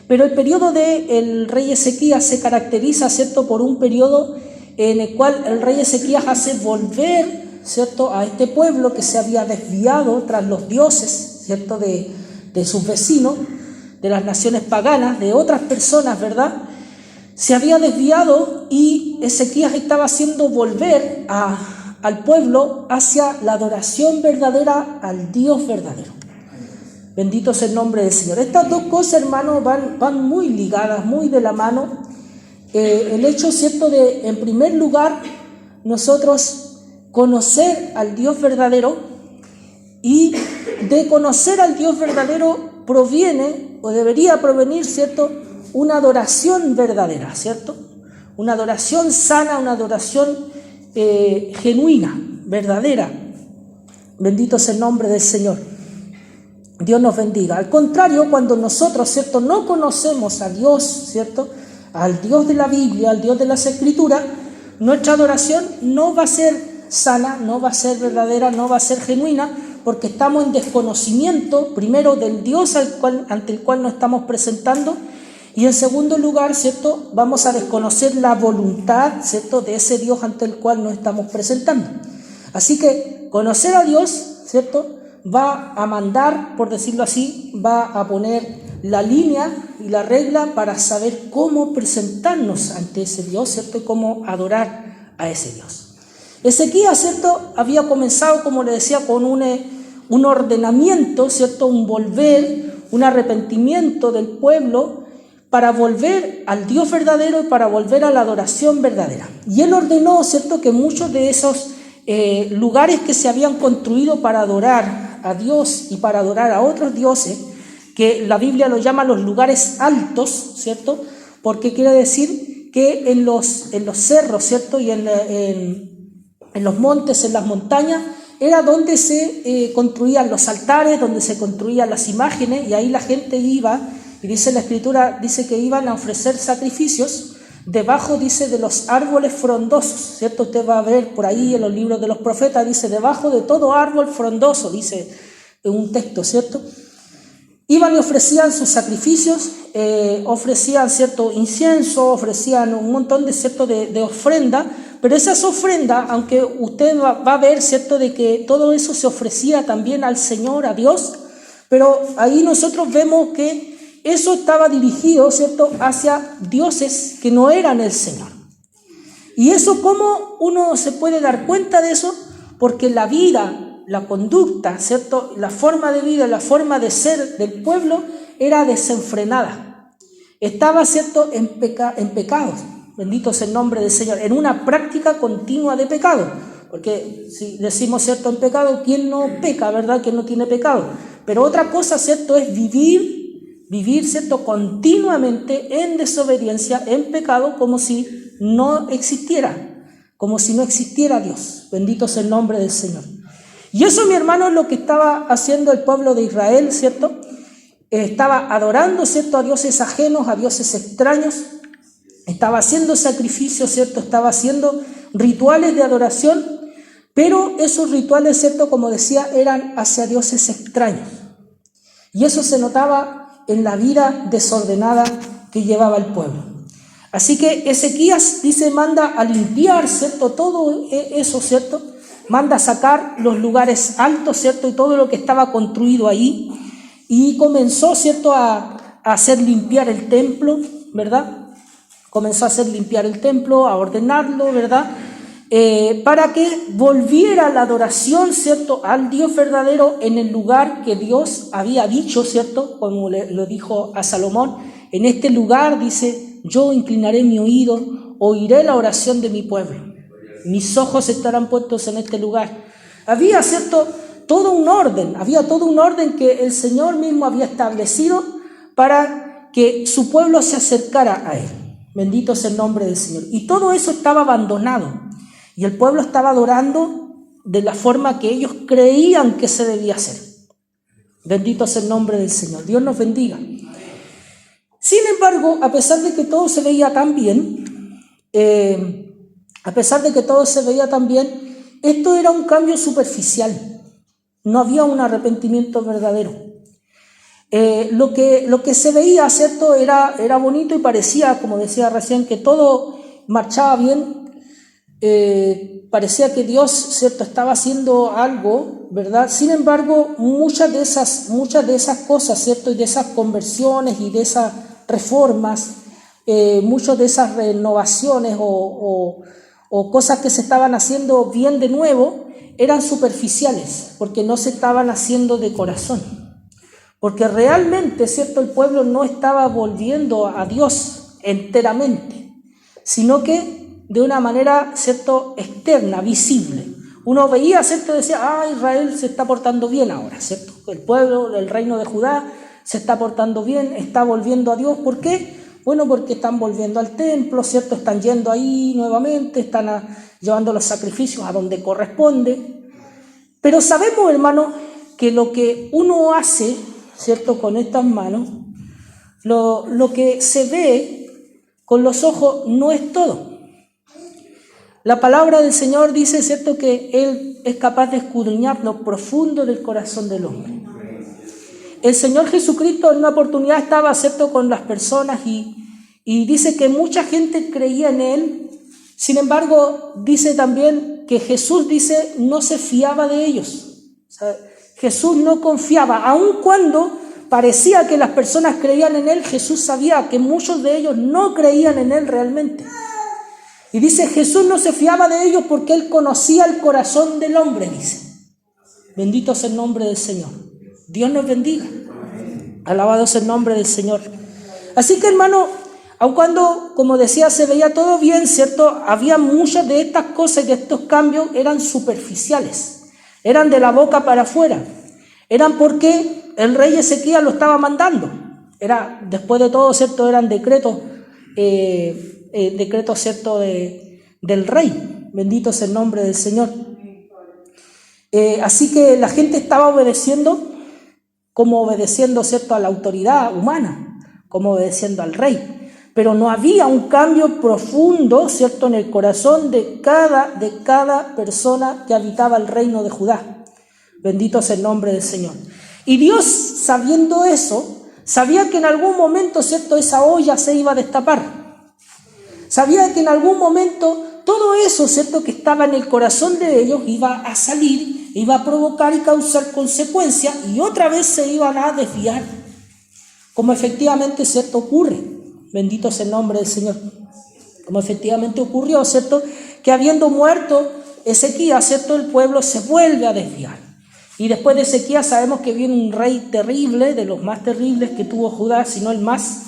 Pero el periodo del rey Ezequías se caracteriza, ¿cierto?, por un periodo en el cual el rey Ezequías hace volver, ¿cierto?, a este pueblo que se había desviado tras los dioses, ¿cierto?, de sus vecinos, de las naciones paganas, de otras personas, ¿verdad? Se había desviado y Ezequías estaba haciendo volver al pueblo hacia la adoración verdadera al Dios verdadero. Bendito sea el nombre del Señor. Estas dos cosas, hermanos, van muy ligadas, muy de la mano. El hecho, ¿cierto?, de, en primer lugar, nosotros conocer al Dios verdadero, y de conocer al Dios verdadero proviene, o debería provenir, ¿cierto?, una adoración verdadera, ¿cierto? Una adoración sana, una adoración genuina, verdadera. Bendito sea el nombre del Señor. Dios nos bendiga. Al contrario, cuando nosotros, ¿cierto?, no conocemos a Dios, ¿cierto?, al Dios de la Biblia, al Dios de las Escrituras, nuestra adoración no va a ser sana, no va a ser verdadera, no va a ser genuina, porque estamos en desconocimiento, primero, del Dios ante el cual nos estamos presentando, y en segundo lugar, ¿cierto?, vamos a desconocer la voluntad, ¿cierto?, de ese Dios ante el cual nos estamos presentando. Así que conocer a Dios, ¿cierto?, va a mandar, por decirlo así, va a poner la línea y la regla para saber cómo presentarnos ante ese Dios, ¿cierto?, y cómo adorar a ese Dios. Ezequías, ¿cierto?, había comenzado, como le decía, con un ordenamiento, ¿cierto?, un volver, un arrepentimiento del pueblo para volver al Dios verdadero y para volver a la adoración verdadera. Y él ordenó, ¿cierto?, que muchos de esos lugares que se habían construido para adorar a Dios y para adorar a otros dioses, que la Biblia los llama los lugares altos, ¿cierto?, porque quiere decir que en los cerros, ¿cierto?, y en los montes, en las montañas, era donde se construían los altares, donde se construían las imágenes, y ahí la gente iba, y dice la Escritura, dice que iban a ofrecer sacrificios debajo, dice, de los árboles frondosos, ¿cierto? Usted va a ver por ahí en los libros de los profetas, dice, debajo de todo árbol frondoso, dice en un texto, ¿cierto? Iban y ofrecían sus sacrificios, ofrecían, ¿cierto?, incienso, ofrecían un montón de, ¿cierto?, de ofrenda, pero esas ofrendas, aunque usted va a ver, ¿cierto?, de que todo eso se ofrecía también al Señor, a Dios, pero ahí nosotros vemos que eso estaba dirigido, ¿cierto?, hacia dioses que no eran el Señor. ¿Y eso cómo uno se puede dar cuenta de eso? Porque la vida, la conducta, ¿cierto?, la forma de vida, la forma de ser del pueblo era desenfrenada. Estaba, ¿cierto?, en pecados. Bendito sea el nombre del Señor. En una práctica continua de pecado. Porque si decimos, ¿cierto?, en pecado, ¿quién no peca, verdad? ¿Quién no tiene pecado? Pero otra cosa, ¿cierto?, es vivir, ¿cierto?, continuamente en desobediencia, en pecado, como si no existiera Dios. Bendito sea el nombre del Señor. Y eso, mi hermano, es lo que estaba haciendo el pueblo de Israel, ¿cierto? Estaba adorando, ¿cierto?, a dioses ajenos, a dioses extraños. Estaba haciendo sacrificios, ¿cierto? Estaba haciendo rituales de adoración, pero esos rituales, ¿cierto?, como decía, eran hacia dioses extraños. Y eso se notaba en la vida desordenada que llevaba el pueblo. Así que Ezequías, dice, manda a limpiar, ¿cierto?, todo eso, ¿cierto? Manda a sacar los lugares altos, ¿cierto?, y todo lo que estaba construido ahí. Y comenzó, ¿cierto?, a hacer limpiar el templo, ¿verdad? Comenzó a hacer limpiar el templo, a ordenarlo, ¿verdad? Para que volviera la adoración, ¿cierto?, al Dios verdadero en el lugar que Dios había dicho, ¿cierto?, como lo dijo a Salomón. En este lugar, dice, yo inclinaré mi oído, oiré la oración de mi pueblo. Mis ojos estarán puestos en este lugar. Había, ¿cierto?, todo un orden que el Señor mismo había establecido para que su pueblo se acercara a Él. Bendito sea el nombre del Señor. Y todo eso estaba abandonado. Y el pueblo estaba adorando de la forma que ellos creían que se debía hacer. Bendito sea el nombre del Señor. Dios nos bendiga. Sin embargo, a pesar de que todo se veía tan bien, a pesar de que todo se veía tan bien, esto era un cambio superficial, no había un arrepentimiento verdadero. Lo que se veía, ¿cierto?, era bonito y parecía, como decía recién, que todo marchaba bien. Parecía que Dios, ¿cierto?, estaba haciendo algo, ¿verdad? Sin embargo, muchas de esas cosas, ¿cierto?, y de esas conversiones y de esas reformas, muchas de esas renovaciones o cosas que se estaban haciendo bien de nuevo, eran superficiales, porque no se estaban haciendo de corazón. Porque realmente, ¿cierto?, el pueblo no estaba volviendo a Dios enteramente, sino que de una manera, ¿cierto?, externa, visible. Uno veía, ¿cierto?, decía, Israel se está portando bien ahora, ¿cierto? El pueblo, el reino de Judá se está portando bien, está volviendo a Dios. ¿Por qué? Bueno, porque están volviendo al templo, ¿cierto? Están yendo ahí nuevamente, están llevando los sacrificios a donde corresponde. Pero sabemos, hermano, que lo que uno hace, ¿cierto?, con estas manos, lo que se ve con los ojos no es todo. La palabra del Señor dice, ¿cierto?, que Él es capaz de escudriñar lo profundo del corazón del hombre. El Señor Jesucristo en una oportunidad estaba, ¿cierto?, con las personas y dice que mucha gente creía en Él. Sin embargo, dice también que Jesús, dice, no se fiaba de ellos. O sea, Jesús no confiaba, aun cuando parecía que las personas creían en Él. Jesús sabía que muchos de ellos no creían en Él realmente. Y dice, Jesús no se fiaba de ellos porque Él conocía el corazón del hombre, dice. Bendito sea el nombre del Señor. Dios nos bendiga. Alabado sea el nombre del Señor. Así que, hermano, aun cuando, como decía, se veía todo bien, ¿cierto?, había muchas de estas cosas y de estos cambios eran superficiales. Eran de la boca para afuera. Eran porque el rey Ezequías lo estaba mandando. Después de todo, ¿cierto?, eran decretos, ¿cierto?, del rey. Bendito sea el nombre del Señor. Así que la gente estaba obedeciendo, ¿cierto?, a la autoridad humana, como obedeciendo al rey. Pero no había un cambio profundo, ¿cierto?, en el corazón de cada persona que habitaba el reino de Judá. Bendito sea el nombre del Señor. Y Dios, sabiendo eso, sabía que en algún momento, ¿cierto?, esa olla se iba a destapar. Sabía que en algún momento todo eso, ¿cierto?, que estaba en el corazón de ellos iba a salir, iba a provocar y causar consecuencias y otra vez se iban a desviar. Como efectivamente, ¿cierto?, ocurre. Bendito sea el nombre del Señor. Como efectivamente ocurrió, ¿cierto?, que habiendo muerto Ezequías, ¿cierto?, el pueblo se vuelve a desviar. Y después de Ezequías sabemos que viene un rey terrible, de los más terribles que tuvo Judá, sino el más,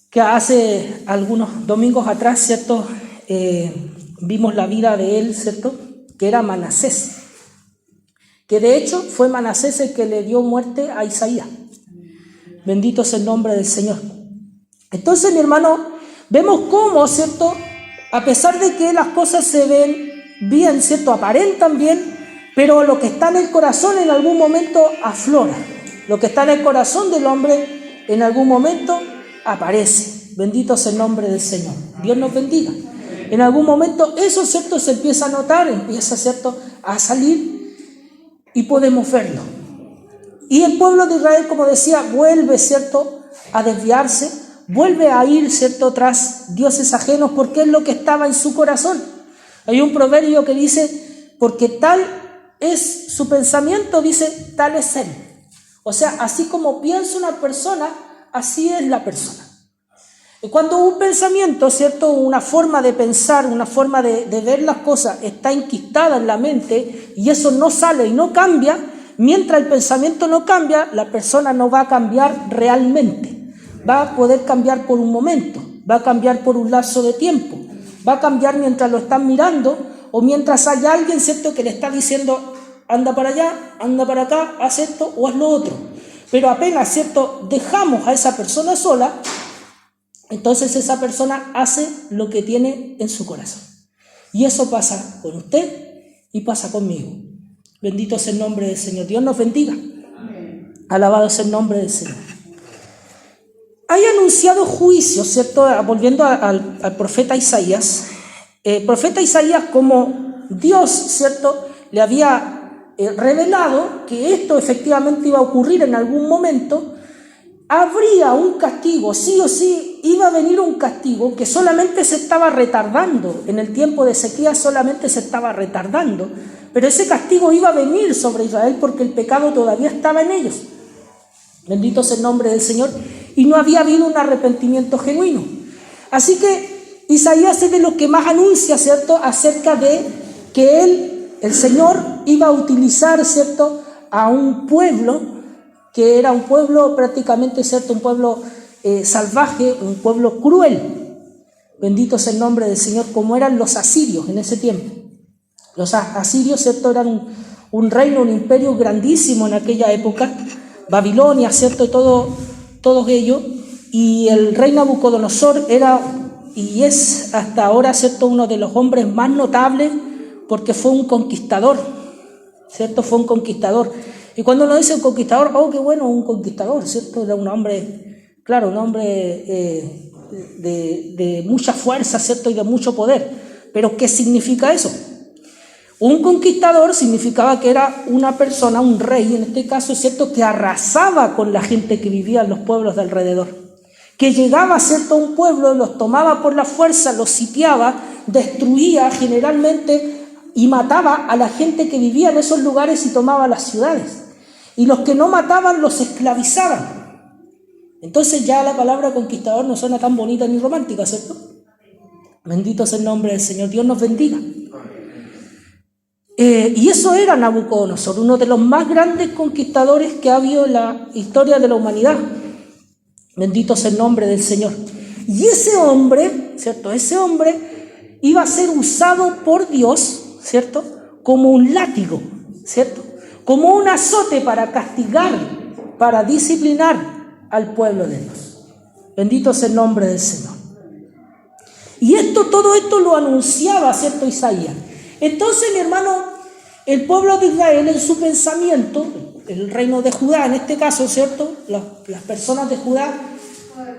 que hace algunos domingos atrás, ¿cierto?, vimos la vida de él, ¿cierto?, que era Manasés. Que de hecho fue Manasés el que le dio muerte a Isaías. Bendito sea el nombre del Señor. Entonces, mi hermano, vemos cómo, ¿cierto?, a pesar de que las cosas se ven bien, ¿cierto?, aparentan bien, pero lo que está en el corazón en algún momento aflora. Lo que está en el corazón del hombre en algún momento aparece. Bendito sea el nombre del Señor. Dios nos bendiga. En algún momento eso, ¿cierto?, se empieza a notar, empieza, ¿cierto?, a salir y podemos verlo. Y el pueblo de Israel, como decía, vuelve, ¿cierto?, a desviarse, vuelve a ir, ¿cierto?, tras dioses ajenos, porque es lo que estaba en su corazón. Hay un proverbio que dice, porque tal es su pensamiento, dice, tal es él. O sea, así como piensa una persona, así es la persona. Y cuando un pensamiento, ¿cierto?, una forma de pensar, una forma de ver las cosas está enquistada en la mente y eso no sale y no cambia, mientras el pensamiento no cambia, la persona no va a cambiar realmente. Va a poder cambiar por un momento, va a cambiar por un lapso de tiempo, va a cambiar mientras lo están mirando o mientras hay alguien, ¿cierto?, que le está diciendo, anda para allá, anda para acá, haz esto o haz lo otro. Pero apenas, ¿cierto?, dejamos a esa persona sola, entonces esa persona hace lo que tiene en su corazón. Y eso pasa con usted y pasa conmigo. Bendito sea el nombre del Señor. Dios nos bendiga. Amén. Alabado sea el nombre del Señor. hay anunciado juicio, ¿cierto? Volviendo al profeta Isaías. El profeta Isaías, como Dios, ¿cierto?, le había revelado que esto efectivamente iba a ocurrir en algún momento, habría un castigo, sí o sí, iba a venir un castigo que solamente se estaba retardando, en el tiempo de sequía solamente se estaba retardando, pero ese castigo iba a venir sobre Israel porque el pecado todavía estaba en ellos. Bendito sea el nombre del Señor, y no había habido un arrepentimiento genuino. Así que Isaías es de los que más anuncia, ¿cierto?, acerca de que el Señor iba a utilizar, ¿cierto?, a un pueblo que era un pueblo prácticamente, ¿cierto?, un pueblo salvaje, un pueblo cruel. Bendito sea el nombre del Señor, como eran los asirios en ese tiempo. Los asirios, ¿cierto?, eran un reino, un imperio grandísimo en aquella época, Babilonia, ¿cierto?, y todo ello. Y el rey Nabucodonosor era y es hasta ahora, ¿cierto?, uno de los hombres más notables porque fue un conquistador, ¿cierto? Fue un conquistador. Y cuando uno dice un conquistador, oh, qué bueno, un conquistador, ¿cierto? Era un hombre, claro, un hombre de mucha fuerza, ¿cierto? Y de mucho poder. Pero ¿qué significa eso? Un conquistador significaba que era una persona, un rey en este caso, ¿cierto?, que arrasaba con la gente que vivía en los pueblos de alrededor. Que llegaba, ¿cierto?, a un pueblo, los tomaba por la fuerza, los sitiaba, destruía generalmente y mataba a la gente que vivía en esos lugares y tomaba las ciudades. Y los que no mataban los esclavizaban. Entonces ya la palabra conquistador no suena tan bonita ni romántica, ¿cierto? Bendito sea el nombre del Señor, Dios nos bendiga. Y eso era Nabucodonosor, uno de los más grandes conquistadores que ha habido en la historia de la humanidad. Bendito sea el nombre del Señor. Y ese hombre, ¿cierto? Ese hombre iba a ser usado por Dios, ¿cierto?, como un látigo, ¿cierto?, como un azote para castigar, para disciplinar al pueblo de Dios. Bendito sea el nombre del Señor. Y todo esto lo anunciaba, ¿cierto?, Isaías. Entonces, mi hermano, el pueblo de Israel en su pensamiento, el reino de Judá en este caso, ¿cierto?, las personas de Judá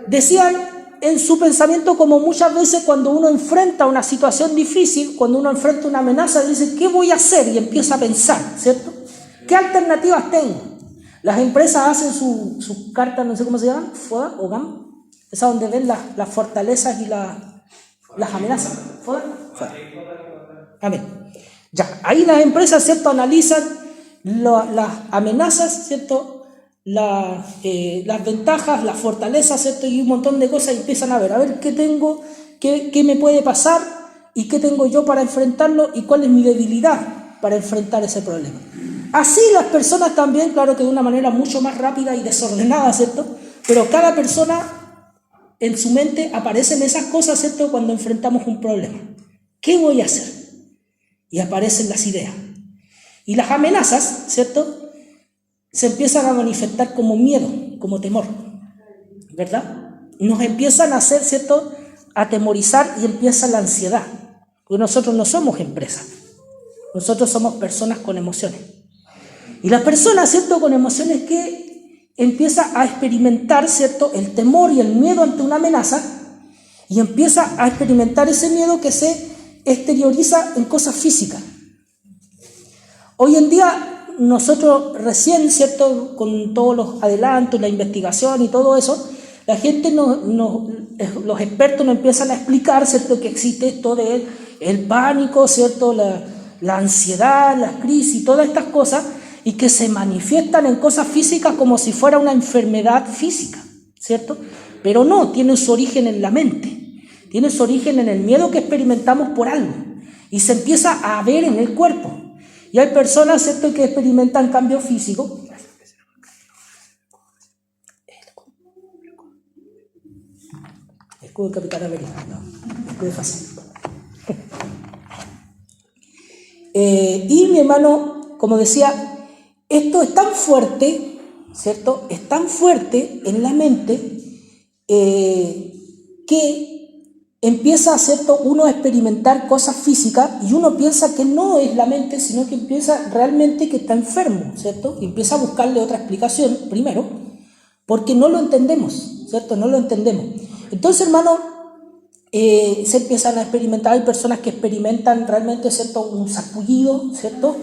decían en su pensamiento, como muchas veces cuando uno enfrenta una situación difícil, cuando uno enfrenta una amenaza, dice, ¿qué voy a hacer? Y empieza a pensar, ¿cierto? ¿Qué alternativas tengo? Las empresas hacen sus cartas, no sé cómo se llaman, FODA o GAM, esa donde ven las fortalezas y las amenazas. ¿FODA? FODA. Amén. Ya, ahí las empresas, ¿cierto?, analizan las amenazas, ¿cierto?, las ventajas, las fortalezas, ¿cierto?, y un montón de cosas, y empiezan a ver qué tengo, qué me puede pasar y qué tengo yo para enfrentarlo y cuál es mi debilidad para enfrentar ese problema. Así las personas también, claro que de una manera mucho más rápida y desordenada, ¿cierto?, pero cada persona en su mente aparecen esas cosas, ¿cierto?, cuando enfrentamos un problema. ¿Qué voy a hacer? Y aparecen las ideas. Y las amenazas, ¿cierto?, se empiezan a manifestar como miedo, como temor, ¿verdad? Nos empiezan a hacer, ¿cierto?, atemorizar y empieza la ansiedad. Porque nosotros no somos empresas, nosotros somos personas con emociones. Y las personas, ¿cierto?, con emociones que empieza a experimentar, ¿cierto?, el temor y el miedo ante una amenaza, y empieza a experimentar ese miedo que se exterioriza en cosas físicas. Hoy en día nosotros recién, ¿cierto?, con todos los adelantos, la investigación y todo eso, la gente, los expertos nos empiezan a explicar, ¿cierto?, que existe esto de el pánico, ¿cierto?, la ansiedad, las crisis, todas estas cosas, y que se manifiestan en cosas físicas como si fuera una enfermedad física, ¿cierto? Pero no, tiene su origen en la mente, tiene su origen en el miedo que experimentamos por algo, y se empieza a ver en el cuerpo. Y hay personas, ¿cierto?, que experimentan cambios físicos. Escudo de Capitán América, no, escudo fácil. Y mi hermano, como decía, esto es tan fuerte, ¿cierto?, es tan fuerte en la mente que empieza, ¿cierto?, uno a experimentar cosas físicas y uno piensa que no es la mente, sino que piensa realmente que está enfermo, ¿cierto? Y empieza a buscarle otra explicación, primero, porque no lo entendemos. ¿cierto? No lo entendemos. Entonces, hermano, se empiezan a experimentar, hay personas que experimentan realmente, ¿cierto? Un sarpullido, ¿cierto?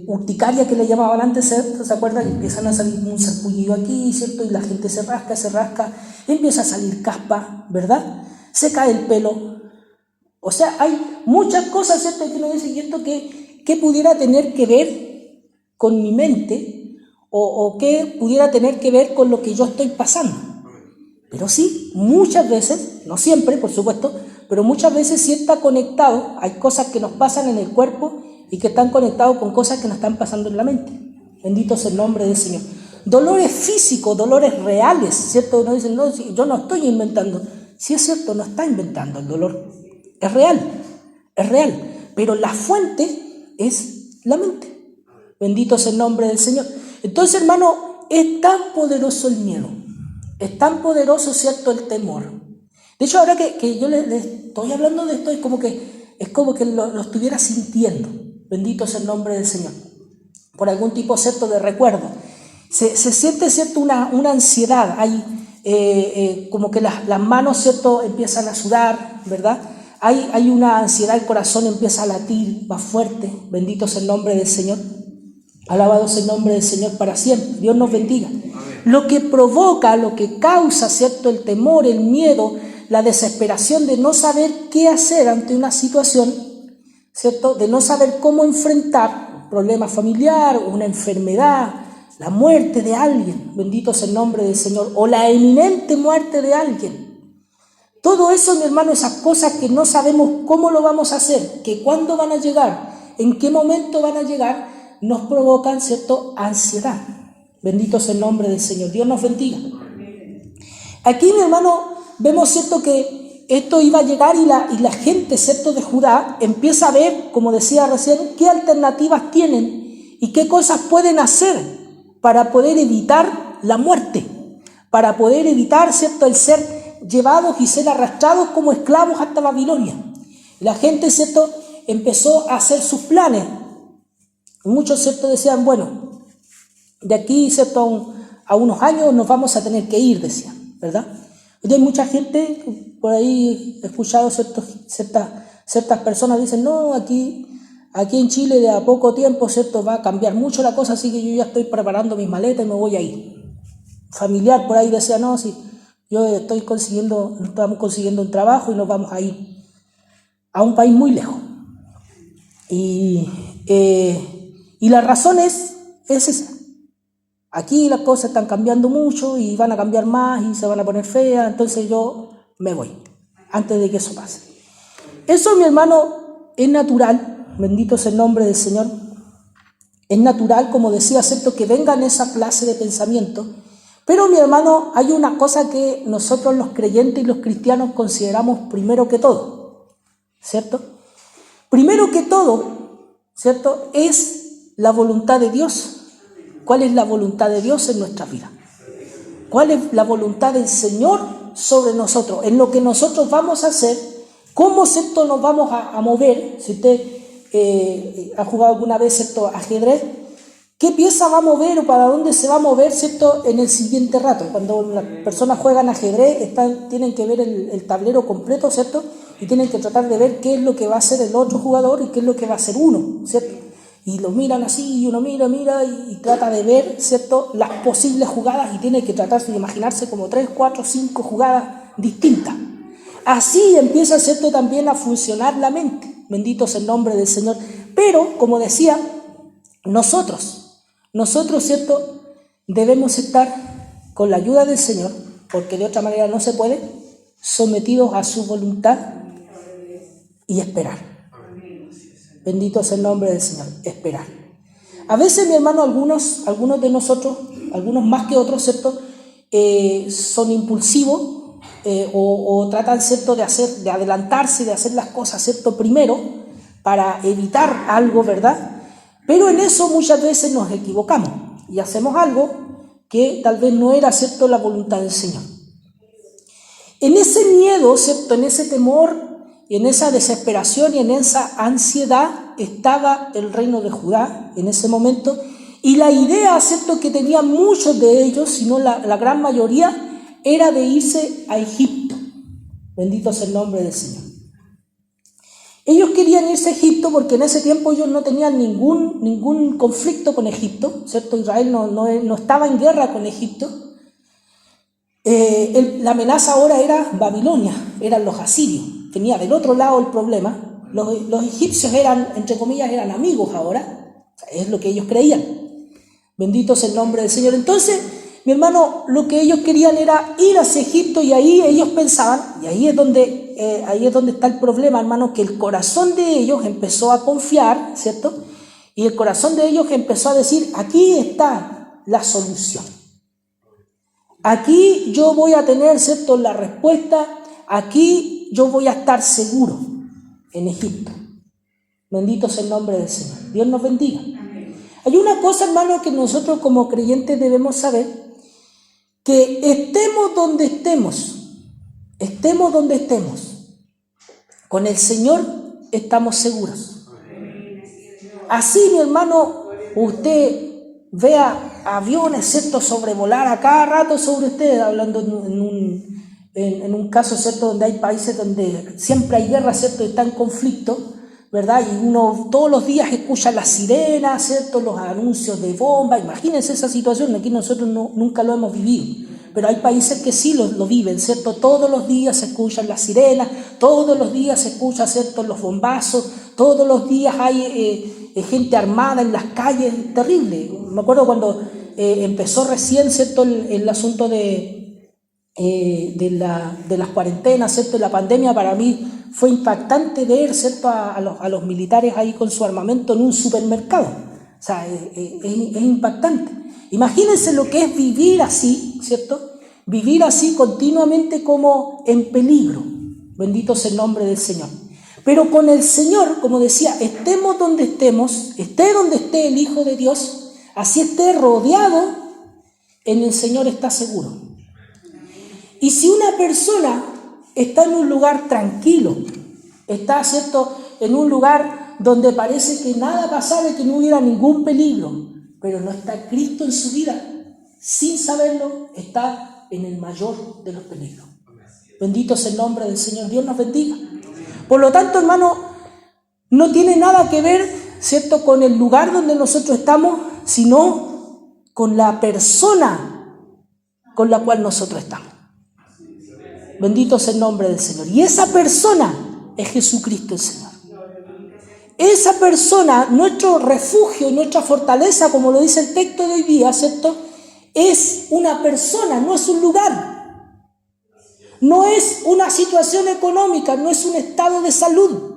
Urticaria que le llamaban antes, ¿cierto? ¿Se acuerdan? Empiezan a salir un sarpullido aquí, ¿cierto? Y la gente se rasca, empieza a salir caspa, ¿verdad? Se cae el pelo. O sea, hay muchas cosas, ¿cierto? Que uno dice, ¿y esto qué pudiera tener que ver con mi mente? O qué pudiera tener que ver con lo que yo estoy pasando. Pero sí, muchas veces, no siempre, por supuesto, pero muchas veces sí está conectado. Hay cosas que nos pasan en el cuerpo y que están conectados con cosas que nos están pasando en la mente. Bendito sea el nombre del Señor. Dolores físicos, dolores reales, ¿cierto? Uno dice, no, yo no estoy inventando. Sí es cierto, no está inventando el dolor. Es real, pero la fuente es la mente. Bendito sea el nombre del Señor. Entonces, hermano, es tan poderoso el miedo, es tan poderoso, ¿cierto?, el temor. De hecho, ahora que yo le estoy hablando de esto, es como que lo estuviera sintiendo. Bendito sea el nombre del Señor. Por algún tipo, ¿cierto?, de recuerdo. Se siente, ¿cierto?, una ansiedad. Hay como que las manos, ¿cierto?, empiezan a sudar, ¿verdad? Hay una ansiedad, el corazón empieza a latir más fuerte. Bendito sea el nombre del Señor. Alabado sea el nombre del Señor para siempre. Dios nos bendiga. Amén. Lo que provoca, lo que causa, ¿cierto?, el temor, el miedo, la desesperación de no saber qué hacer ante una situación, ¿cierto?, de no saber cómo enfrentar un problema familiar, una enfermedad, la muerte de alguien, bendito sea el nombre del Señor, o la eminente muerte de alguien. Todo eso, mi hermano, esas cosas que no sabemos cómo lo vamos a hacer, que cuándo van a llegar, en qué momento van a llegar, nos provocan, ¿cierto?, ansiedad. Bendito sea el nombre del Señor. Dios nos bendiga. Aquí, mi hermano, vemos, ¿cierto?, que esto iba a llegar y la gente, ¿cierto?, de Judá empieza a ver, como decía recién, qué alternativas tienen y qué cosas pueden hacer para poder evitar la muerte, para poder evitar, ¿cierto?, el ser llevados y ser arrastrados como esclavos hasta Babilonia. La gente, ¿cierto?, empezó a hacer sus planes. Muchos, ¿cierto?, decían, bueno, de aquí, ¿cierto?, a unos años nos vamos a tener que ir, decían, ¿verdad? Hoy hay mucha gente, por ahí he escuchado ciertas personas dicen, no, aquí en Chile de a poco tiempo, ¿cierto?, va a cambiar mucho la cosa, así que yo ya estoy preparando mis maletas y me voy a ir. Familiar por ahí decía, no, sí, estamos consiguiendo un trabajo y nos vamos a ir a un país muy lejos. Y la razón es esa. Aquí las cosas están cambiando mucho y van a cambiar más y se van a poner feas, entonces yo me voy antes de que eso pase. Eso, mi hermano, es natural, bendito sea el nombre del Señor. Es natural, como decía, ¿cierto?, que vengan esa clase de pensamiento. Pero, mi hermano, hay una cosa que nosotros los creyentes y los cristianos consideramos primero que todo, ¿cierto? Primero que todo, ¿cierto?, es la voluntad de Dios. ¿Cuál es la voluntad de Dios en nuestra vida? ¿Cuál es la voluntad del Señor sobre nosotros? En lo que nosotros vamos a hacer, ¿cómo, ¿cierto?, nos vamos a mover? Si usted ha jugado alguna vez, ¿cierto?, ajedrez, ¿qué pieza va a mover o para dónde se va a mover, ¿cierto?, en el siguiente rato? Cuando las personas juegan ajedrez, tienen que ver el tablero completo, ¿cierto?, y tienen que tratar de ver qué es lo que va a hacer el otro jugador y qué es lo que va a hacer uno, ¿cierto? Y lo miran así, y uno mira y trata de ver, ¿cierto?, las posibles jugadas y tiene que tratar de imaginarse como 3, 4, 5 jugadas distintas. Así empieza, ¿cierto?, también a funcionar la mente. Bendito sea el nombre del Señor. Pero, como decía, nosotros, ¿cierto?, debemos estar con la ayuda del Señor, porque de otra manera no se puede, sometidos a su voluntad y esperar. Bendito sea el nombre del Señor, esperar. A veces, mi hermano, algunos de nosotros, algunos más que otros, ¿cierto?, son impulsivos o tratan, ¿cierto?, de adelantarse, de hacer las cosas, ¿cierto?, primero para evitar algo, ¿verdad? Pero en eso muchas veces nos equivocamos y hacemos algo que tal vez no era, ¿cierto?, la voluntad del Señor. En ese miedo, ¿cierto?, en ese temor, y en esa desesperación y en esa ansiedad estaba el reino de Judá en ese momento. Y la idea, ¿cierto?, que tenían muchos de ellos, si no la gran mayoría, era de irse a Egipto. Bendito sea el nombre del Señor. Ellos querían irse a Egipto porque en ese tiempo ellos no tenían ningún conflicto con Egipto, ¿cierto? Israel no estaba en guerra con Egipto. La amenaza ahora era Babilonia, eran los asirios. Tenía del otro lado el problema. Los egipcios eran, entre comillas, eran amigos ahora. O sea, es lo que ellos creían. Bendito sea el nombre del Señor. Entonces, mi hermano, lo que ellos querían era ir hacia Egipto, y ahí ellos pensaban, y ahí es donde está el problema, hermano, que el corazón de ellos empezó a confiar, ¿cierto? Y el corazón de ellos empezó a decir, aquí está la solución. Aquí yo voy a tener, ¿cierto?, la respuesta, aquí yo voy a estar seguro en Egipto. Bendito sea el nombre del Señor. Dios nos bendiga. Hay una cosa, hermano, que nosotros como creyentes debemos saber, que estemos donde estemos, con el Señor estamos seguros. Así, mi hermano, usted vea aviones, ¿cierto?, sobrevolar a cada rato sobre usted, hablando en un caso, ¿cierto?, donde hay países donde siempre hay guerra, ¿cierto?, y está en conflicto, ¿verdad? Y uno todos los días escucha las sirenas, ¿cierto?, los anuncios de bomba. Imagínense esa situación, aquí nosotros nunca lo hemos vivido, pero hay países que sí lo viven, ¿cierto? Todos los días se escuchan las sirenas, todos los días se escuchan, ¿cierto?, los bombazos, todos los días hay gente armada en las calles, terrible. Me acuerdo cuando empezó recién, ¿cierto?, el asunto de las cuarentenas, ¿cierto?, de la pandemia. Para mí fue impactante ver, ¿cierto?, a los militares ahí con su armamento en un supermercado. O sea, es impactante. Imagínense lo que es vivir así, ¿cierto? Vivir así continuamente como en peligro. Bendito sea el nombre del Señor. Pero con el Señor, como decía, estemos donde estemos, esté donde esté el Hijo de Dios, así esté rodeado, en el Señor está seguro. Y si una persona está en un lugar tranquilo, está, ¿cierto?, en un lugar donde parece que nada pasara y que no hubiera ningún peligro, pero no está Cristo en su vida, sin saberlo, está en el mayor de los peligros. Bendito sea el nombre del Señor. Dios nos bendiga. Por lo tanto, hermano, no tiene nada que ver, ¿cierto?, con el lugar donde nosotros estamos, sino con la persona con la cual nosotros estamos. Bendito sea el nombre del Señor. Y esa persona es Jesucristo el Señor. Esa persona, nuestro refugio, nuestra fortaleza, como lo dice el texto de hoy día, ¿cierto?, es una persona, no es un lugar. No es una situación económica, no es un estado de salud,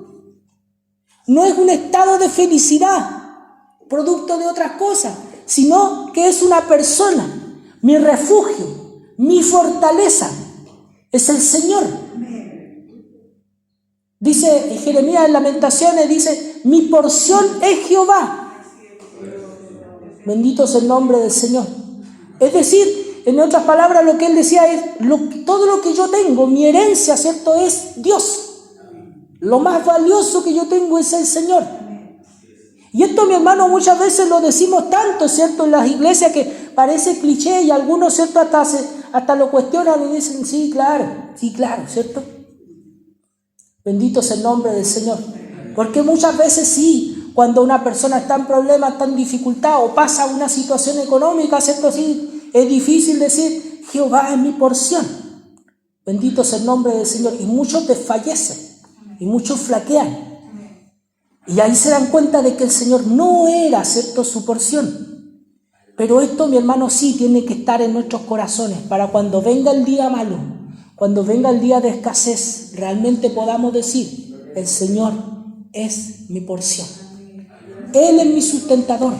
no es un estado de felicidad, producto de otras cosas, sino que es una persona. Mi refugio, mi fortaleza es el Señor. Dice Jeremías en Lamentaciones, dice, mi porción es Jehová. Bendito es el nombre del Señor. Es decir, en otras palabras, lo que él decía es, todo lo que yo tengo, mi herencia, ¿cierto?, es Dios. Lo más valioso que yo tengo es el Señor. Y esto, mi hermano, muchas veces lo decimos tanto, ¿cierto?, en las iglesias, que parece cliché, y algunos, ¿cierto?, hasta lo cuestionan y dicen, sí, claro, ¿cierto? Bendito es el nombre del Señor. Porque muchas veces sí, cuando una persona está en problemas, está en dificultad, o pasa una situación económica, ¿cierto?, sí, es difícil decir, Jehová es mi porción. Bendito es el nombre del Señor. Y muchos desfallecen, y muchos flaquean. Y ahí se dan cuenta de que el Señor no era, ¿cierto?, su porción. Pero esto, mi hermano, sí tiene que estar en nuestros corazones, para cuando venga el día malo, cuando venga el día de escasez, realmente podamos decir, el Señor es mi porción. Él es mi sustentador.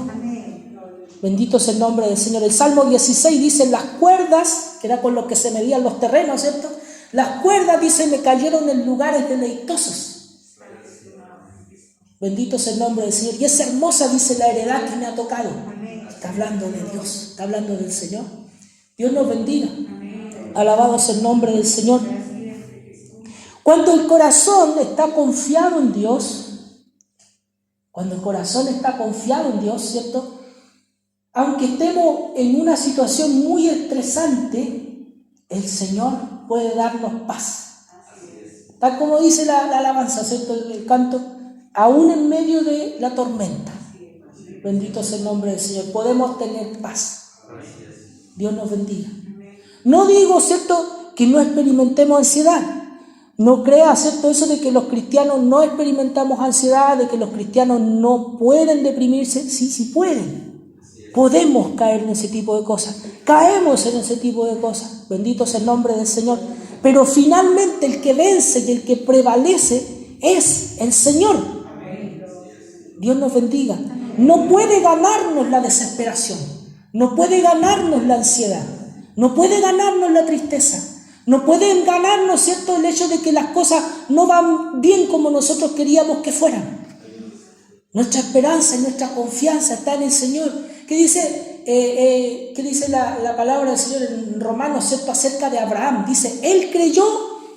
Bendito es el nombre del Señor. El Salmo 16 dice, las cuerdas, que era con lo que se medían los terrenos, ¿cierto? Las cuerdas, dice, me cayeron en lugares deleitosos. Bendito es el nombre del Señor. Y es hermosa, dice, la heredad que me ha tocado. Está hablando de Dios, está hablando del Señor. Dios nos bendiga. Alabado sea el nombre del Señor. Cuando el corazón está confiado en Dios, ¿cierto? Aunque estemos en una situación muy estresante, el Señor puede darnos paz. Tal como dice la alabanza, ¿cierto? El canto, aún en medio de la tormenta. Bendito sea el nombre del Señor. Podemos tener paz. Dios nos bendiga. No digo, ¿cierto?, que no experimentemos ansiedad. No crea, ¿cierto?, eso de que los cristianos no experimentamos ansiedad, de que los cristianos no pueden deprimirse. Sí pueden. Podemos caer en ese tipo de cosas. Caemos en ese tipo de cosas. Bendito sea el nombre del Señor. Pero finalmente el que vence y el que prevalece es el Señor. Dios nos bendiga. No puede ganarnos la desesperación. No puede ganarnos la ansiedad. No puede ganarnos la tristeza. No pueden ganarnos, ¿cierto?, el hecho de que las cosas no van bien como nosotros queríamos que fueran. Nuestra esperanza y nuestra confianza está en el Señor. ¿Qué dice la palabra del Señor en Romanos, ¿cierto?, acerca de Abraham? Dice, él creyó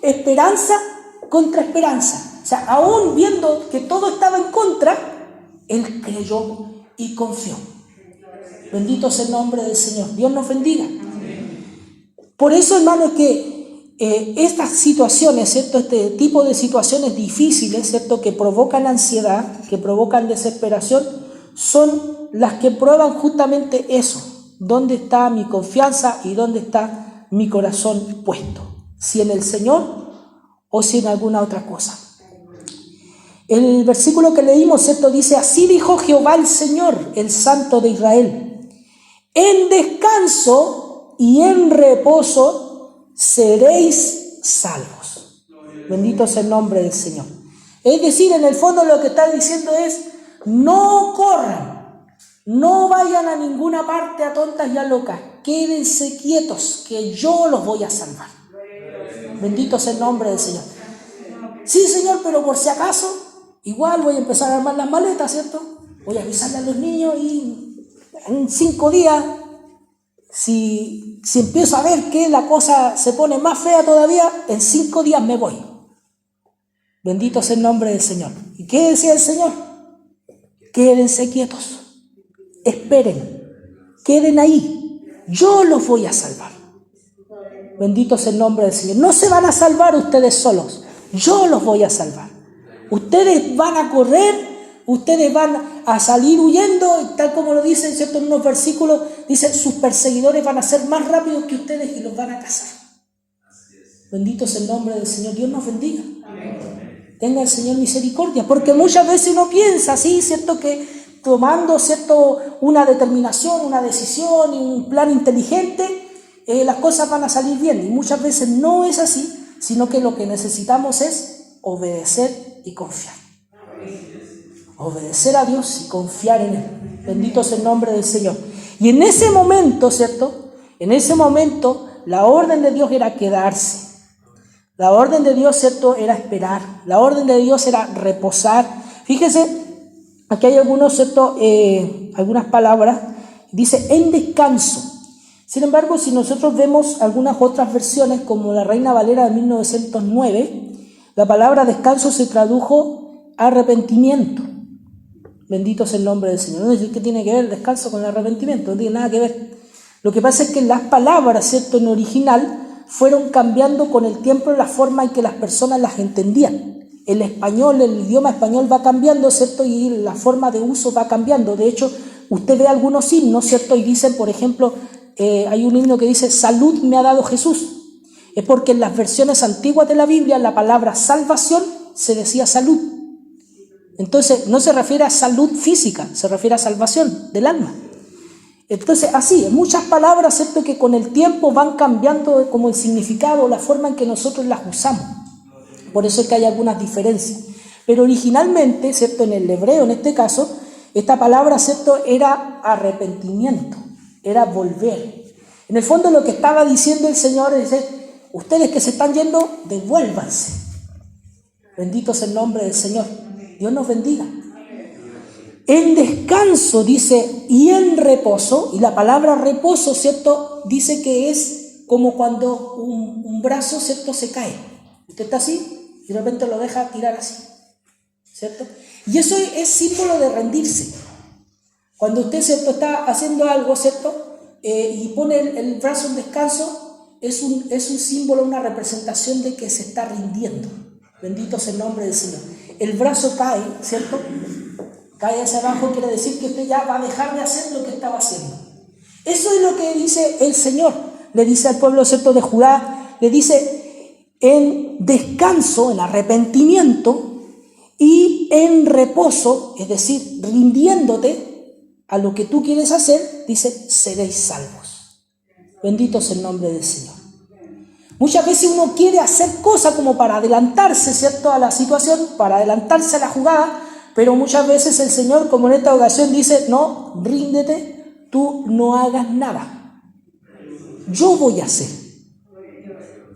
esperanza contra esperanza. O sea, aún viendo que todo estaba en contra, él creyó y confió. Bendito sea el nombre del Señor. Dios nos bendiga. Por eso, hermanos, que estas situaciones, ¿cierto?, este tipo de situaciones difíciles, ¿cierto?, que provocan ansiedad, que provocan desesperación, son las que prueban justamente eso. ¿Dónde está mi confianza y dónde está mi corazón puesto? Si en el Señor o si en alguna otra cosa. El versículo que leímos, ¿cierto?, dice, así dijo Jehová el Señor, el Santo de Israel, en descanso y en reposo seréis salvos. Bendito sea el nombre del Señor. Es decir, en el fondo lo que está diciendo es, no corran, no vayan a ninguna parte a tontas y a locas, quédense quietos, que yo los voy a salvar. Bendito sea el nombre del Señor. Sí, Señor, pero por si acaso, igual voy a empezar a armar las maletas, ¿cierto? Voy a avisarle a los niños y en 5 días, si empiezo a ver que la cosa se pone más fea todavía, en 5 días me voy. Bendito sea el nombre del Señor. ¿Y qué decía el Señor? Quédense quietos, esperen, queden ahí, yo los voy a salvar. Bendito sea el nombre del Señor. No se van a salvar ustedes solos, yo los voy a salvar. Ustedes van a correr, ustedes van a salir huyendo, tal como lo dicen, ¿cierto?, en unos versículos, dicen, sus perseguidores van a ser más rápidos que ustedes y los van a cazar. Bendito sea el nombre del Señor. Dios nos bendiga. Tenga el Señor misericordia, porque muchas veces uno piensa así, ¿cierto?, que tomando, ¿cierto?, una determinación, una decisión y un plan inteligente, las cosas van a salir bien. Y muchas veces no es así, sino que lo que necesitamos es obedecer y confiar. Obedecer a Dios y confiar en Él. Bendito sea el nombre del Señor. Y en ese momento, ¿cierto?, en ese momento la orden de Dios era quedarse. La orden de Dios, ¿cierto?, era esperar. La orden de Dios era reposar. Fíjese, aquí hay algunos, ¿cierto?, algunas palabras. Dice, en descanso. Sin embargo, si nosotros vemos algunas otras versiones, como la Reina Valera de 1909, la palabra descanso se tradujo arrepentimiento. Bendito sea el nombre del Señor. No sé qué tiene que ver el descanso con el arrepentimiento, no tiene nada que ver. Lo que pasa es que las palabras, ¿cierto?, en original fueron cambiando con el tiempo la forma en que las personas las entendían. El español, el idioma español va cambiando, ¿cierto?, y la forma de uso va cambiando. De hecho, usted ve algunos himnos, ¿cierto?, y dicen, por ejemplo, hay un himno que dice, salud me ha dado Jesús. Es porque en las versiones antiguas de la Biblia la palabra salvación se decía salud. Entonces, no se refiere a salud física, se refiere a salvación del alma. Entonces, así, muchas palabras, ¿cierto?, que con el tiempo van cambiando como el significado, la forma en que nosotros las usamos. Por eso es que hay algunas diferencias. Pero originalmente, ¿cierto?, en el hebreo, en este caso, esta palabra, ¿cierto?, era arrepentimiento, era volver. En el fondo lo que estaba diciendo el Señor es, ustedes que se están yendo, devuélvanse. Bendito sea el nombre del Señor. Dios nos bendiga. En descanso, dice, y en reposo, y la palabra reposo, ¿cierto?, dice que es como cuando un brazo, ¿cierto?, se cae. Usted está así y de repente lo deja tirar así, ¿cierto? Y eso es símbolo de rendirse. Cuando usted, ¿cierto?, está haciendo algo, ¿cierto?, y pone el brazo en descanso, es un símbolo, una representación de que se está rindiendo. Bendito sea el nombre del Señor. El brazo cae, ¿cierto? Cae hacia abajo, quiere decir que usted ya va a dejar de hacer lo que estaba haciendo. Eso es lo que dice el Señor. Le dice al pueblo, ¿cierto?, de Judá, le dice en descanso, en arrepentimiento y en reposo, es decir, rindiéndote a lo que tú quieres hacer, dice, seréis salvos. Bendito sea el nombre del Señor. Muchas veces uno quiere hacer cosas como para adelantarse, ¿cierto?, a la situación, para adelantarse a la jugada, pero muchas veces el Señor, como en esta ocasión, dice, no, ríndete, tú no hagas nada. Yo voy a hacer.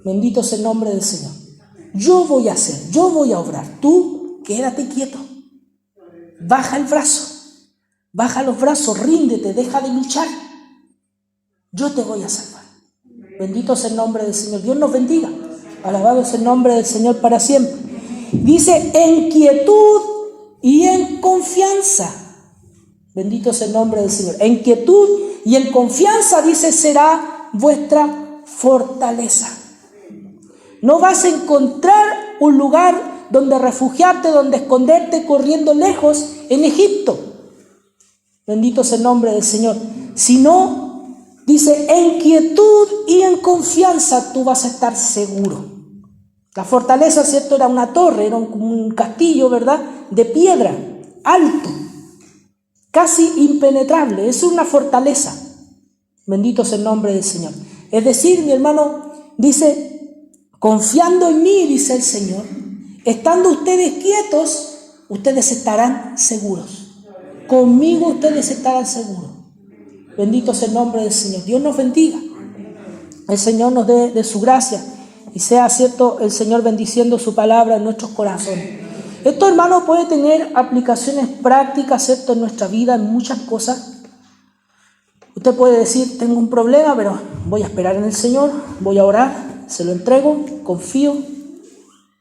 Bendito sea el nombre del Señor. Yo voy a hacer, yo voy a obrar. Tú quédate quieto. Baja el brazo, baja los brazos, ríndete, deja de luchar. Yo te voy a salvar. Bendito sea el nombre del Señor. Dios nos bendiga. Alabado sea el nombre del Señor para siempre. Dice, en quietud y en confianza. Bendito sea el nombre del Señor. En quietud y en confianza, dice, será vuestra fortaleza. No vas a encontrar un lugar donde refugiarte, donde esconderte corriendo lejos en Egipto. Bendito sea el nombre del Señor. Sino, dice, en quietud y en confianza tú vas a estar seguro. La fortaleza, ¿cierto?, era una torre, era un castillo, ¿verdad?, de piedra, alto, casi impenetrable. Es una fortaleza. Bendito sea el nombre del Señor. Es decir, mi hermano, dice, confiando en mí, dice el Señor, estando ustedes quietos, ustedes estarán seguros. Conmigo ustedes estarán seguros. Bendito sea el nombre del Señor. Dios nos bendiga. El Señor nos dé de su gracia y sea, cierto, el Señor bendiciendo su palabra en nuestros corazones. Esto, hermano, puede tener aplicaciones prácticas, cierto, en nuestra vida, en muchas cosas. Usted puede decir, tengo un problema, pero voy a esperar en el Señor, voy a orar, se lo entrego, confío,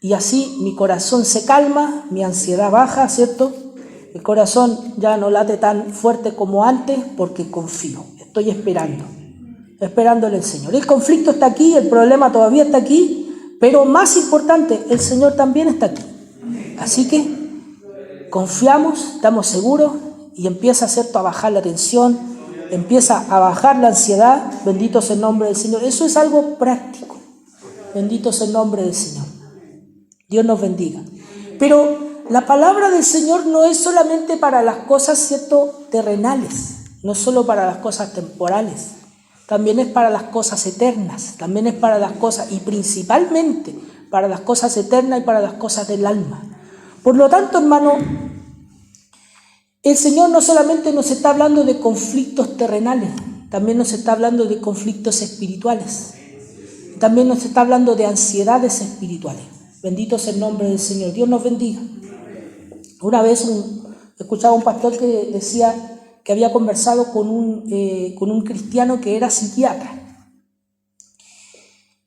y así mi corazón se calma, mi ansiedad baja, ¿cierto? El corazón ya no late tan fuerte como antes porque confío, estoy esperando en el Señor. El conflicto está aquí, el problema todavía está aquí, pero más importante, el Señor también está aquí. Así que confiamos, estamos seguros y empieza, ¿cierto?, a bajar la tensión, empieza a bajar la ansiedad. Bendito sea el nombre del Señor. Eso es algo práctico. Bendito sea el nombre del Señor. Dios nos bendiga. Pero la palabra del Señor no es solamente para las cosas, ¿cierto?, terrenales, no es solo para las cosas temporales, también es para las cosas eternas, también es para las cosas, y principalmente para las cosas eternas y para las cosas del alma. Por lo tanto, hermano, el Señor no solamente nos está hablando de conflictos terrenales, también nos está hablando de conflictos espirituales, también nos está hablando de ansiedades espirituales. Bendito sea el nombre del Señor. Dios nos bendiga. Una vez escuchaba a un pastor que decía que había conversado con un cristiano que era psiquiatra.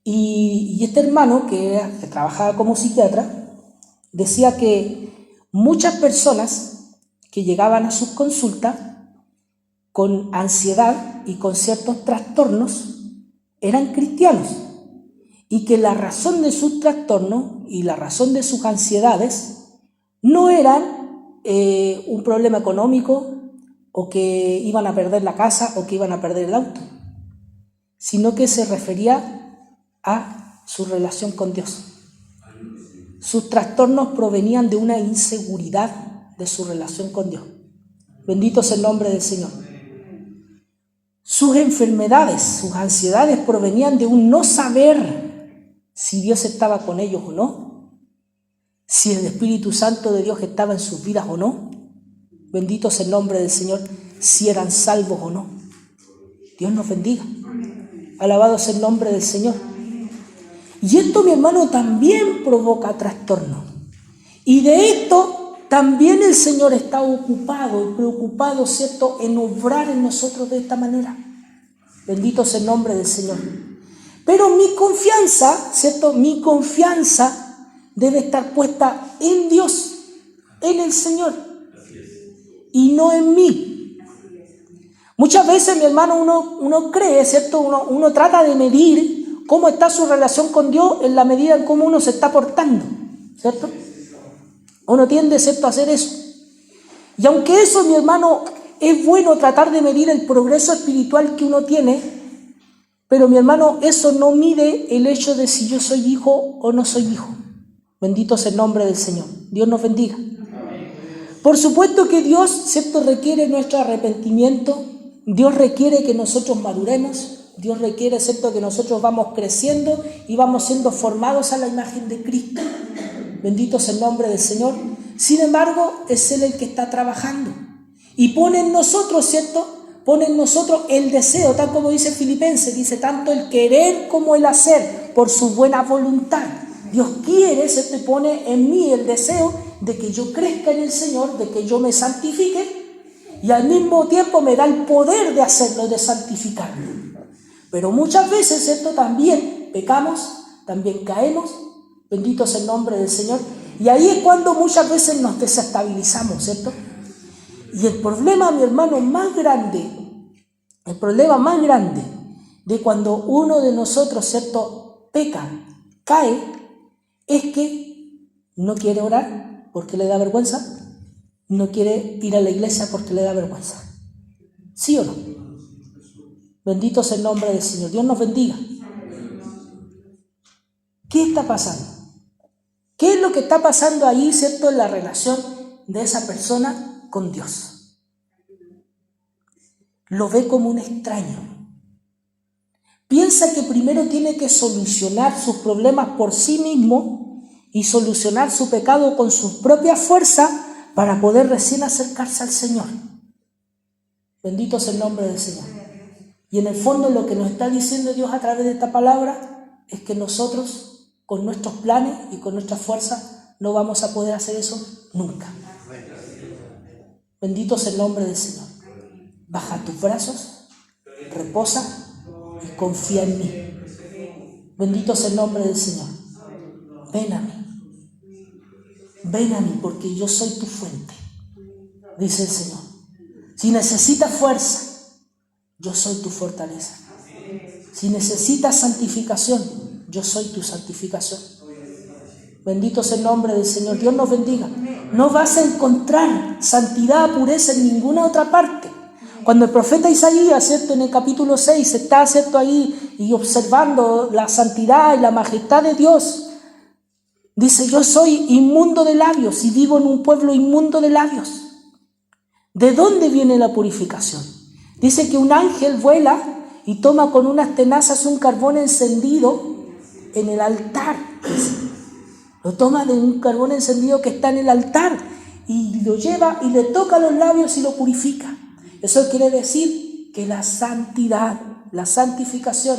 Y este hermano, que trabajaba como psiquiatra, decía que muchas personas que llegaban a sus consultas con ansiedad y con ciertos trastornos eran cristianos, y que la razón de sus trastornos y la razón de sus ansiedades no eran un problema económico, o que iban a perder la casa o que iban a perder el auto, sino que se refería a su relación con Dios. Sus trastornos provenían de una inseguridad de su relación con Dios. Bendito sea el nombre del Señor. Sus enfermedades, sus ansiedades provenían de un no saber si Dios estaba con ellos o no, si el Espíritu Santo de Dios estaba en sus vidas o no. Bendito sea el nombre del Señor, si eran salvos o no. Dios nos bendiga. Alabado sea el nombre del Señor. Y esto, mi hermano, también provoca trastorno. Y de esto también el Señor está ocupado y preocupado, ¿cierto?, en obrar en nosotros de esta manera. Bendito sea el nombre del Señor. Pero mi confianza, ¿cierto?, mi confianza debe estar puesta en Dios, en el Señor, y no en mí. Muchas veces, mi hermano, uno cree, ¿cierto?, uno trata de medir cómo está su relación con Dios en la medida en cómo uno se está portando, ¿cierto? Uno tiende, ¿cierto?, a hacer eso. Y aunque eso, mi hermano, es bueno tratar de medir el progreso espiritual que uno tiene, pero mi hermano, eso no mide el hecho de si yo soy hijo o no soy hijo. Bendito sea el nombre del Señor. Dios nos bendiga. Por supuesto que Dios, ¿cierto?, requiere nuestro arrepentimiento. Dios requiere que nosotros maduremos. Dios requiere, ¿cierto?, que nosotros vamos creciendo y vamos siendo formados a la imagen de Cristo. Bendito sea el nombre del Señor. Sin embargo, es Él el que está trabajando. Y pone en nosotros, ¿cierto?, pone en nosotros el deseo, tal como dice Filipenses, dice tanto el querer como el hacer por su buena voluntad. Dios quiere, ¿cierto?, y pone en mí el deseo de que yo crezca en el Señor, de que yo me santifique, y al mismo tiempo me da el poder de hacerlo, de santificarme. Pero muchas veces, ¿cierto?, también pecamos, también caemos, bendito sea el nombre del Señor, y ahí es cuando muchas veces nos desestabilizamos, ¿cierto? Y el problema, mi hermano, más grande, el problema más grande de cuando uno de nosotros, ¿cierto?, peca, cae, es que no quiere orar porque le da vergüenza, no quiere ir a la iglesia porque le da vergüenza. ¿Sí o no? Bendito sea el nombre del Señor. Dios nos bendiga. ¿Qué está pasando? ¿Qué es lo que está pasando ahí, ¿cierto?, en la relación de esa persona con Dios? Lo ve como un extraño. Piensa que primero tiene que solucionar sus problemas por sí mismo y solucionar su pecado con sus propias fuerzas para poder recién acercarse al Señor. Bendito sea el nombre del Señor. Y en el fondo lo que nos está diciendo Dios a través de esta palabra es que nosotros, con nuestros planes y con nuestras fuerzas, no vamos a poder hacer eso nunca. Bendito sea el nombre del Señor. Baja tus brazos, reposa y confía en mí. Bendito sea el nombre del Señor. Ven a mí porque yo soy tu fuente, dice el Señor. Si necesitas fuerza, yo soy tu fortaleza. Si necesitas santificación, yo soy tu santificación. Bendito sea el nombre del Señor. Dios nos bendiga. No vas a encontrar santidad, pureza en ninguna otra parte. Cuando el profeta Isaías, ¿cierto?, en el capítulo 6 está, ¿cierto?, ahí y observando la santidad y la majestad de Dios, dice: yo soy inmundo de labios y vivo en un pueblo inmundo de labios. ¿De dónde viene la purificación? Dice que un ángel vuela y toma con unas tenazas un carbón encendido en el altar. Lo toma de un carbón encendido que está en el altar y lo lleva y le toca los labios y lo purifica. Eso quiere decir que la santidad, la santificación,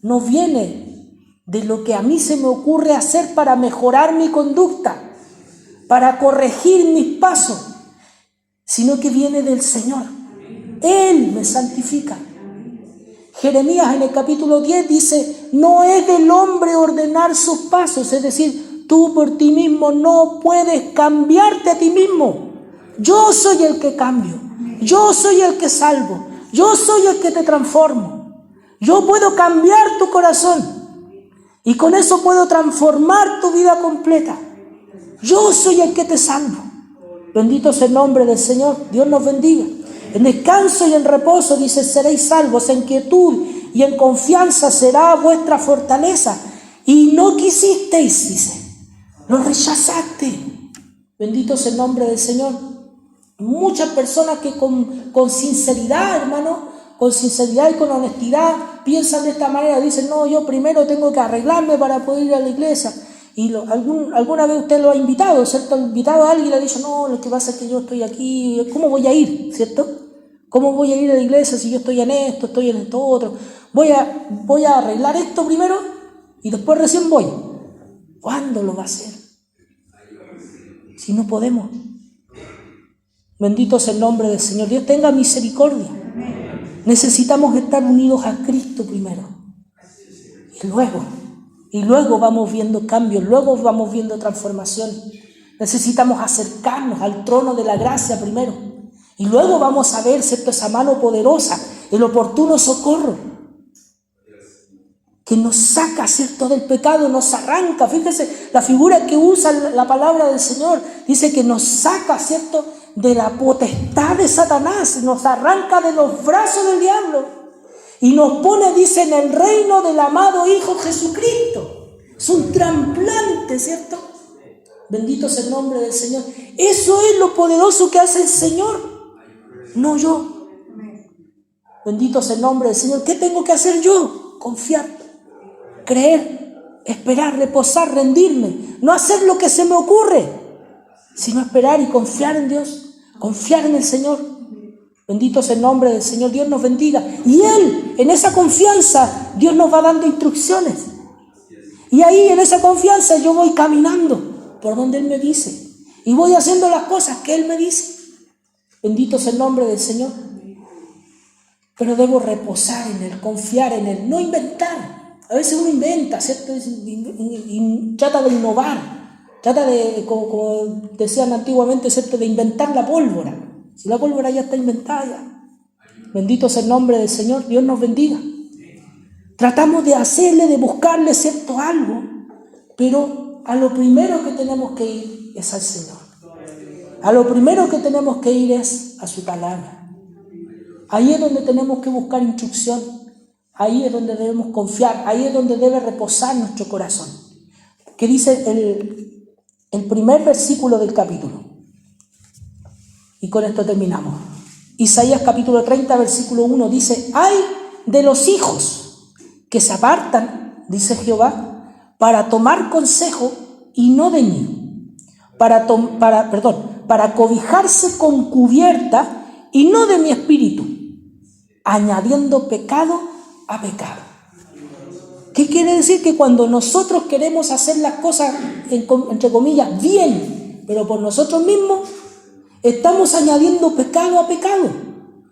no viene de lo que a mí se me ocurre hacer para mejorar mi conducta, para corregir mis pasos, sino que viene del Señor. Él me santifica. Jeremías en el capítulo 10 dice: no es del hombre ordenar sus pasos, es decir, tú por ti mismo no puedes cambiarte a ti mismo. Yo soy el que cambio, yo soy el que salvo, yo soy el que te transformo. Yo puedo cambiar tu corazón y con eso puedo transformar tu vida completa. Yo soy el que te salvo. Bendito sea el nombre del Señor. Dios nos bendiga. En descanso y en reposo, dice, seréis salvos. En quietud y en confianza será vuestra fortaleza. Y no quisisteis, dice, lo rechazaste. Bendito sea el nombre del Señor. Muchas personas que con sinceridad, hermano, con sinceridad y con honestidad piensan de esta manera. Dicen: no, yo primero tengo que arreglarme para poder ir a la iglesia. Y alguna vez usted lo ha invitado, ¿cierto? Ha invitado a alguien y le ha dicho: no, lo que pasa es que yo estoy aquí, ¿cómo voy a ir? ¿Cierto? ¿Cómo voy a ir a la iglesia si yo estoy en esto, estoy en esto otro? Voy a arreglar esto primero y después recién voy. ¿Cuándo lo va a hacer? Si no podemos. Bendito sea el nombre del Señor. Dios tenga misericordia. Necesitamos estar unidos a Cristo primero. Y luego vamos viendo cambios, luego vamos viendo transformación. Necesitamos acercarnos al trono de la gracia primero. Y luego vamos a ver, ¿cierto?, esa mano poderosa, el oportuno socorro. que nos saca, ¿cierto?, del pecado, nos arranca. Fíjese la figura que usa la palabra del Señor. Dice que nos saca, ¿cierto?, de la potestad de Satanás, nos arranca de los brazos del diablo y nos pone, dice, en el reino del amado Hijo Jesucristo. Es un trasplante, ¿cierto? Bendito sea el nombre del Señor. Eso es lo poderoso que hace el Señor, no yo. Bendito sea el nombre del Señor. ¿Qué tengo que hacer yo? Confiar, creer, esperar, reposar, rendirme. No hacer lo que se me ocurre, sino esperar y confiar en Dios, confiar en el Señor. Bendito sea el nombre del Señor. Dios nos bendiga. Y Él, en esa confianza, Dios nos va dando instrucciones. Y ahí, en esa confianza, yo voy caminando por donde Él me dice. Y voy haciendo las cosas que Él me dice. Bendito sea el nombre del Señor. Pero debo reposar en Él, confiar en Él, no inventar. A veces uno inventa, ¿cierto? Y trata de innovar, trata de, como decían antiguamente, ¿cierto?, de inventar la pólvora. Si la pólvora ya está inventada ya. Bendito sea el nombre del Señor. Dios nos bendiga. Tratamos de hacerle, de buscarle, ¿cierto?, algo, pero a lo primero que tenemos que ir es al Señor. A lo primero que tenemos que ir es a su palabra. Ahí es donde tenemos que buscar instrucción. Ahí es donde debemos confiar. Ahí es donde debe reposar nuestro corazón. ¿Qué dice el primer versículo del capítulo? Y con esto terminamos. Isaías capítulo 30, versículo 1 dice: ¡ay de los hijos que se apartan, dice Jehová, para tomar consejo y no de mí, para cobijarse con cubierta y no de mi espíritu, añadiendo pecado a pecado? ¿Qué quiere decir? Que cuando nosotros queremos hacer las cosas, entre comillas, bien, pero por nosotros mismos, estamos añadiendo pecado a pecado.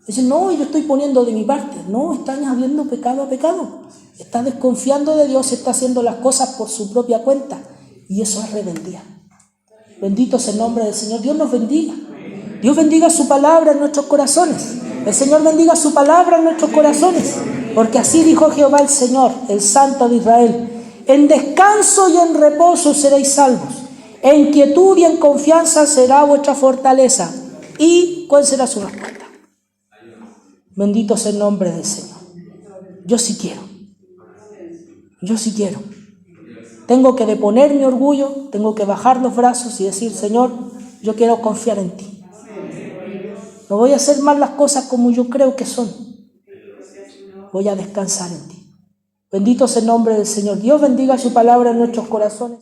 Dicen, no, yo estoy poniendo de mi parte. No, está añadiendo pecado a pecado. Está desconfiando de Dios, está haciendo las cosas por su propia cuenta. Y eso es rebeldía. Bendito sea el nombre del Señor. Dios nos bendiga. Dios bendiga su palabra en nuestros corazones. El Señor bendiga su palabra en nuestros corazones. Porque así dijo Jehová el Señor, el Santo de Israel: en descanso y en reposo seréis salvos. En quietud y en confianza será vuestra fortaleza. ¿Y cuál será su respuesta? Bendito sea el nombre del Señor. Yo sí quiero. Yo sí quiero. Tengo que deponer mi orgullo, tengo que bajar los brazos y decir: Señor, yo quiero confiar en ti. No voy a hacer más las cosas como yo creo que son. Voy a descansar en ti. Bendito sea el nombre del Señor. Dios bendiga su palabra en nuestros corazones.